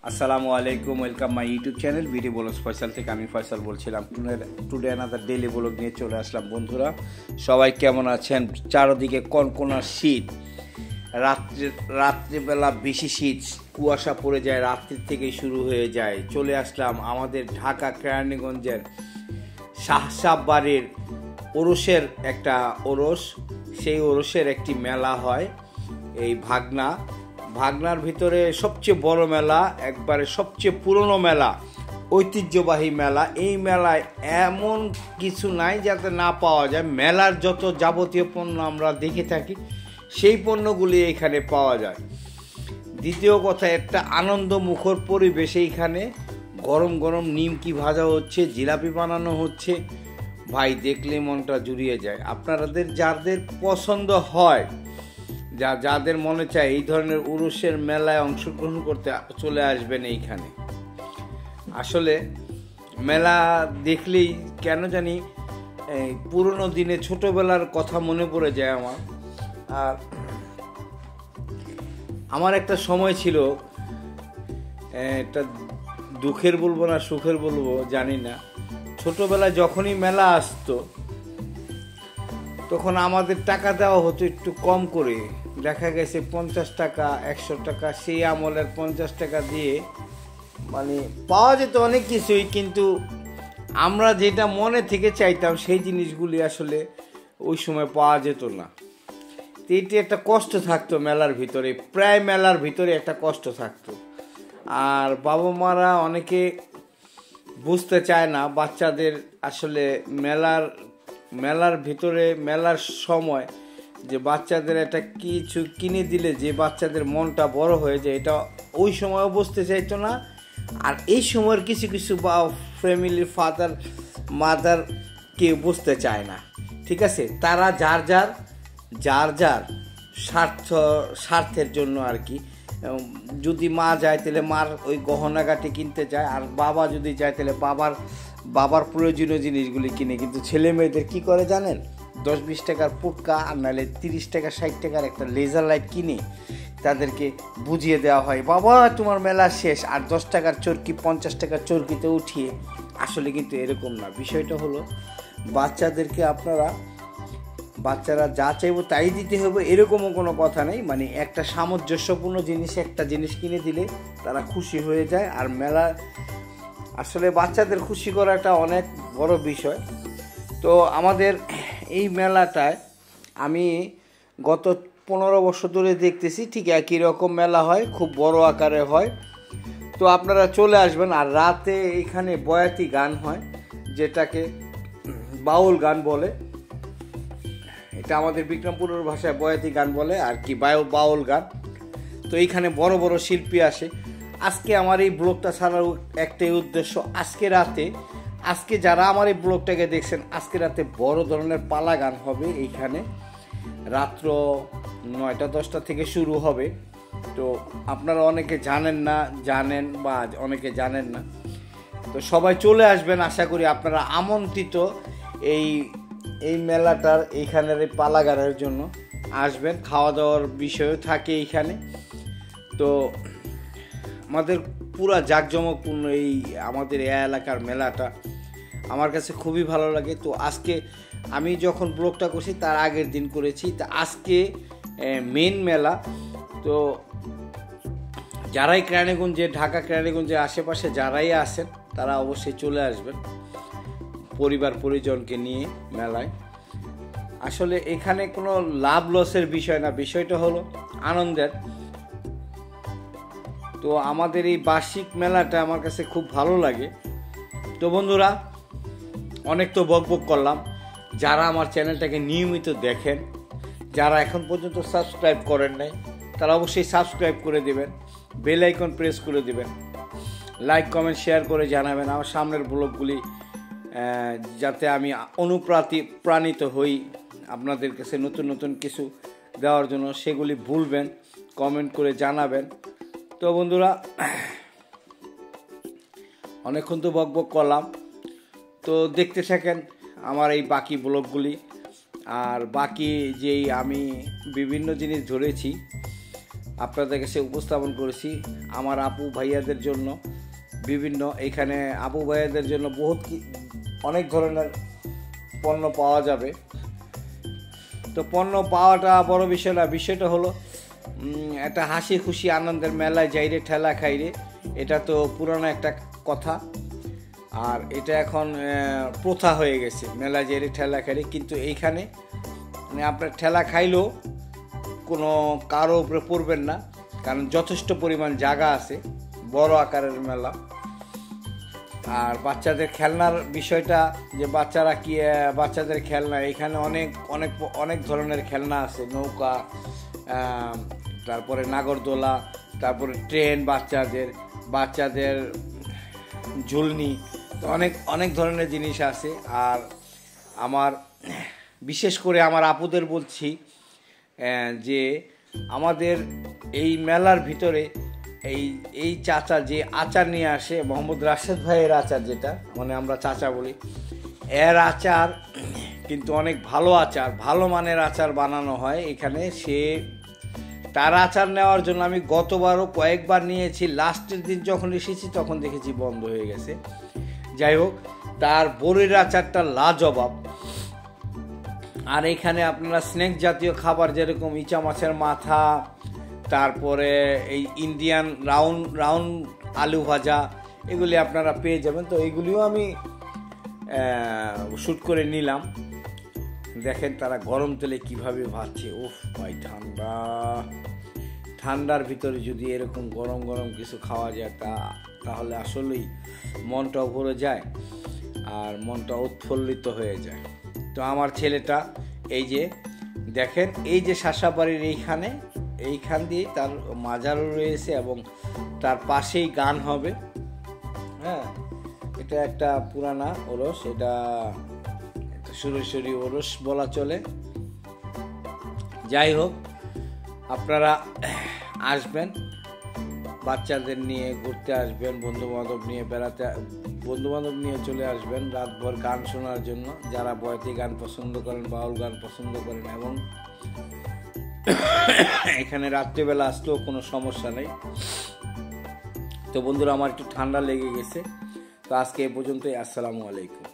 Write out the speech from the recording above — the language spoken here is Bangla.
আসসালামু আলাইকুম, welcome my YouTube channel video blogs Faisal থেকে। আমি ফয়সাল বলছিলাম। টুডে আনাদার ডেইলি ব্লগ নিয়ে চলে আসলাম। বন্ধুরা সবাই কেমন আছেন? চারদিকে কনকনা শীত, রাত্রিবেলা বেশি শীত, কুয়াশা পড়ে যায়, রাত্রির থেকেই শুরু হয়ে যায়। চলে আসলাম আমাদের ঢাকা কেরানীগঞ্জের শাহসাববাড়ির ওরসের একটা ওরস। সেই ওরসের একটি মেলা হয়, এই ভাগনার ভিতরে সবচেয়ে বড় মেলা, একবারে সবচেয়ে পুরনো মেলা, ঐতিহ্যবাহী মেলা। এই মেলায় এমন কিছু নাই যাতে না পাওয়া যায়। মেলার যত যাবতীয় পণ্য আমরা দেখে থাকি সেই পণ্যগুলি এখানে পাওয়া যায়। দ্বিতীয় কথা, একটা আনন্দমুখর পরিবেশ। এইখানে গরম গরম নিমকি ভাজা হচ্ছে, জিলাপি বানানো হচ্ছে। ভাই দেখলে মনটা জুড়িয়ে যায়। আপনাদের যাদের পছন্দ হয়, যাদের মনে চায় এই ধরনের উরুসের মেলায় অংশগ্রহণ করতে, চলে আসবেন এইখানে। আসলে মেলা দেখলেই কেন জানি পুরনো দিনে ছোটবেলার কথা মনে পড়ে যায় আর আমার একটা সময় ছিল, এটা দুঃখের বলবো না সুখের বলবো জানি না। ছোটবেলায় যখনই মেলা আসতো তখন আমাদের টাকা দেওয়া হতো একটু কম করে। দেখা গেছে 50 টাকা, 100 টাকা। সেই আমলের 50 টাকা দিয়ে মানে পাওয়া যেত অনেক কিছুই, কিন্তু আমরা যেটা মনে থেকে চাইতাম সেই জিনিসগুলি আসলে ওই সময় পাওয়া যেত না। তো এটি একটা কষ্ট থাকতো মেলার ভিতরে, প্রায় মেলার ভিতরে একটা কষ্ট থাকতো। আর বাবা মারা অনেকে বুঝতে চায় না বাচ্চাদের আসলে মেলার ভিতরে, মেলার সময় যে বাচ্চাদের একটা কিছু কিনে দিলে যে বাচ্চাদের মনটা বড় হয়ে যায়, এটা ওই সময়ও বুঝতে চাইতো না। আর এই সময়ের কিছু কিছু বা ফ্যামিলির ফাদার মাদার কেউ বুঝতে চায় না। ঠিক আছে, তারা যার স্বার্থের জন্য আর কি। যদি মা যায় তাহলে মার ওই গহনাগাটি কিনতে যায়, আর বাবা যদি যায় তাহলে বাবার প্রয়োজনীয় জিনিসগুলি কিনে। কিন্তু ছেলে মেয়েদের কী করে জানেন? 10-20 টাকার পুটকা, আর নাহলে 30 টাকা 60 টাকার একটা লেজার লাইট কিনে তাদেরকে বুঝিয়ে দেওয়া হয়, বাবা তোমার মেলা শেষ। আর 10 টাকার চরকি 50 টাকার চরকিতে উঠিয়ে। আসলে কিন্তু এরকম না। বিষয়টা হলো বাচ্চাদেরকে বাচ্চারা যা চাইবো তাই দিতে হবে, এরকমও কোনো কথা নেই। মানে একটা সামঞ্জস্যপূর্ণ একটা জিনিস কিনে দিলে তারা খুশি হয়ে যায়। আর মেলা আসলে বাচ্চাদের খুশি করা একটা অনেক বড় বিষয়। তো আমাদের এই মেলাটায় আমি গত 15 বছর ধরে দেখতেছি ঠিক একই রকম মেলা হয়, খুব বড় আকারে হয়। তো আপনারা চলে আসবেন। আর রাতে এখানে বয়াতি গান হয়, যেটাকে বাউল গান বলে। এটা আমাদের বিক্রমপুরের ভাষায় বয়াতি গান বলে আর কি, বাউল গান। তো এইখানে বড় বড় শিল্পী আসে। আজকে আমার এই ব্লগটা ছাড়ার একটাই উদ্দেশ্য, আজকে যারা আমার এই ব্লগটাকে দেখছেন, আজকে রাতে বড় ধরনের পালা গান হবে এইখানে। রাত্র 9টা-10টা থেকে শুরু হবে। তো আপনারা অনেকে জানেন বা অনেকে জানেন না। তো সবাই চলে আসবেন, আশা করি আপনারা আমন্ত্রিত। এই মেলাটার এইখানের এই পালা গানের জন্য আসবেন। খাওয়া দাওয়ার বিষয়ও থাকে এইখানে। তো আমাদের পুরা জাঁকজমকপূর্ণ এই আমাদের এলাকার মেলাটা আমার কাছে খুবই ভালো লাগে। তো আজকে আমি যখন ব্লগটা করছি তার আগের দিন করেছি। তা আজকে মেন মেলা। তো যারাই ঢাকা কেরানীগঞ্জের আশেপাশে যারাই আসেন তারা অবশ্যই চলে আসবেন পরিবার পরিজনকে নিয়ে মেলায়। আসলে এখানে কোনো লাভ লসের বিষয় না, বিষয়টা হলো আনন্দের। তো আমাদের এই বার্ষিক মেলাটা আমার কাছে খুব ভালো লাগে। তো বন্ধুরা, অনেক তো বকবক করলাম। যারা আমার চ্যানেলটাকে নিয়মিত দেখেন, যারা এখন পর্যন্ত সাবস্ক্রাইব করেন নাই, তারা অবশ্যই সাবস্ক্রাইব করে দেবেন, বেল আইকন প্রেস করে দেবেন, লাইক কমেন্ট শেয়ার করে জানাবেন আমার সামনের ব্লগগুলি যাতে আমি অনুপ্রাণিত হই আপনাদের কাছে নতুন নতুন কিছু দেওয়ার জন্য। সেগুলি ভুলবেন, কমেন্ট করে জানাবেন। তো বন্ধুরা, অনেকক্ষণ তো বকবক করলাম। তো দেখতে থাকেন আমার এই বাকি ব্লগগুলি। আর বাকি যেই আমি বিভিন্ন জিনিস ধরেছি আপনাদের কাছে উপস্থাপন করেছি। আমার আপু ভাইয়াদের জন্য বিভিন্ন, এখানে আপু ভাইয়াদের জন্য অনেক ধরনের পণ্য পাওয়া যাবে। তো পণ্য পাওয়াটা বড় বিষয় না, বিষয়টা হলো একটা হাসি খুশি আনন্দের মেলায় যাইরে ঠেলা খাইরে, এটা তো পুরানো একটা কথা। আর এটা এখন প্রথা হয়ে গেছে, মেলায় যাইরে ঠেলা খাইরে। কিন্তু এইখানে আপনার ঠেলা খাইলেও কোনো কারো উপরে পড়বেন না, কারণ যথেষ্ট পরিমাণ জায়গা আছে, বড় আকারের মেলা। আর বাচ্চাদের খেলনার বিষয়টা, যে বাচ্চাদের খেলনা, এখানে অনেক অনেক অনেক ধরনের খেলনা আছে। নৌকা, তারপরে নাগরদোলা, তারপরে ট্রেন, বাচ্চাদের ঝুলনি, অনেক অনেক ধরনের জিনিস আছে। আর বিশেষ করে আমার আপুদের বলছি যে আমাদের এই মেলার ভিতরে এই চাচা যে আচার নিয়ে আসে, মোহাম্মদ রাশেদ ভাইয়ের আচার, যেটা মানে আমরা চাচা বলি, এর আচার কিন্তু অনেক ভালো আচার, ভালো মানের আচার বানানো হয় এখানে। তার আচার নেওয়ার জন্য আমি গতবারও কয়েকবার নিয়েছি, লাস্টের দিন যখন এসেছি তখন দেখেছি বন্ধ হয়ে গেছে। যাই হোক, তার বড়ির আচারটা লাজবাব। আর এখানে আপনারা স্ন্যাক জাতীয় খাবার, যেরকম ইচা মাছের মাথা, তারপরে এই ইন্ডিয়ান রাউন্ড আলু ভাজা, এগুলি আপনারা পেয়ে যাবেন। তো এগুলিও আমি শ্যুট করে নিলাম। দেখেন তারা গরম তেলে কিভাবে ভাজছে। উফ ভাই, ঠান্ডার ভিতরে যদি এরকম গরম গরম কিছু খাওয়া যায় তাহলে আসলেই মনটাও ভরে যায় আর মনটা উৎফুল্লিত হয়ে যায়। তো আমার ছেলেটা এই যে দেখেন, এই যে শাসাবাড়ির এইখান দিয়ে তার মাজারও রয়েছে এবং তার পাশেই গান হবে। হ্যাঁ, এটা একটা পুরানা ওরস, এটা সুরেশ্বরী ওরস বলা চলে। যাই হোক, আপনারা আসবেন, বাচ্চাদের নিয়ে ঘুরতে আসবেন, বন্ধুবান্ধব নিয়ে চলে আসবেন রাতভর গান শোনার জন্য। যারা বয়তি গান পছন্দ করেন, বাউল গান পছন্দ করেন, এবং এখানে রাত্রিবেলা আসলেও কোনো সমস্যা নেই। তো বন্ধুরা, আমার একটু ঠান্ডা লেগে গেছে। তো আজকে এ পর্যন্তই। আসসালামু আলাইকুম।